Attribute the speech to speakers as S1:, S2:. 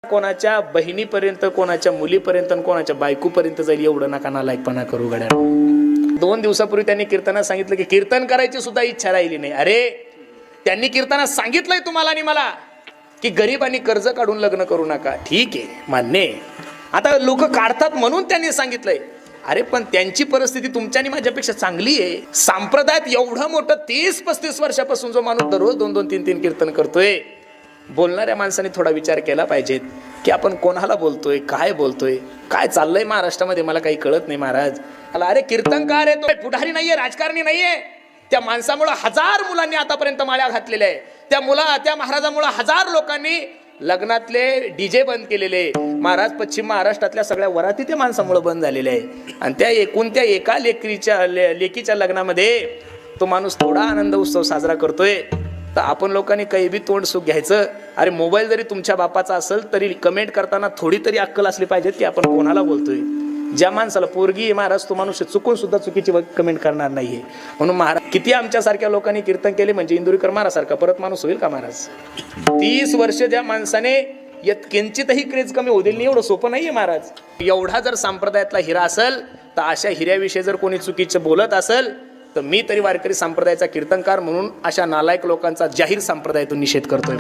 S1: कोणाच्या बहिणीपर्यंत, कोणाच्या मुलीपर्यंत, कोणाच्या बायकोपर्यंत जाईल एवढं नका नालायकपणा करू गड्या. 2 दिवसापूर्वी त्यांनी कीर्तनात सांगितलं की कीर्तन करायची सुद्धा इच्छा राहिली नाही. अरे त्यांनी कीर्तनात सांगितलंय तुम्हाला आणि मला की गरिबांनी कर्ज काढून लग्न करू नका. ठीक आहे, मान्य आहे. आता लोक काढतात म्हणून त्यांनी सांगितलंय. अरे पण त्यांची परिस्थिती तुमच्या आणि माझ्यापेक्षा चांगली आहे. संप्रदायात एवढं मोठं 30-35 वर्षापासून जो माणूस दररोज 2-2, 3-3 कीर्तन करतोय, बोलणाऱ्या माणसाने थोडा विचार केला पाहिजेत की आपण कोणाला बोलतोय, काय बोलतोय, काय चाललंय महाराष्ट्रामध्ये मला काही कळत नाही महाराज. अरे कीर्तनकार आहे, तो पुढारी नाहीये, राजकारणी नाहीये. त्या माणसामुळे 1000 मुलांनी आतापर्यंत माळ्या घातलेल्या आहे. त्या महाराजामुळे 1000 लोकांनी लग्नातले डीजे बंद केलेले. महाराज पश्चिम महाराष्ट्रातल्या सगळ्या वराती त्या माणसामुळे बंद झालेल्या आहे. आणि त्या एका लेकीच्या लग्नामध्ये तो माणूस थोडा आनंद उत्सव साजरा करतोय. तर आपण लोकांनी काही बी तोंड सुख घ्यायचं. अरे मोबाईल जरी तुमच्या बापाचा असेल तरी कमेंट करताना थोडी तरी अक्कल असली पाहिजे की आपण कोणाला बोलतोय. ज्या माणसाला पोरगी आहे महाराज, तो माणूस चुकून सुद्धा चुकीची कमेंट करणार नाहीये. म्हणून महाराज किती आमच्यासारख्या लोकांनी कीर्तन केले म्हणजे इंदुरीकर महाराजसारखा परत माणूस होईल का महाराज? 30 वर्ष ज्या माणसाने किंचितही क्रेज कमी होऊ दिली नाही, एवढं सोपं नाहीये महाराज. एवढा जर संप्रदायातला हिरा असेल तर अशा हिऱ्याविषयी जर कोणी चुकीचं बोलत असेल तर मी तरी वारकरी संप्रदायाचा कीर्तनकार म्हणून अशा नालायक लोकांचा जाहीर संप्रदायातून निषेध करतोय.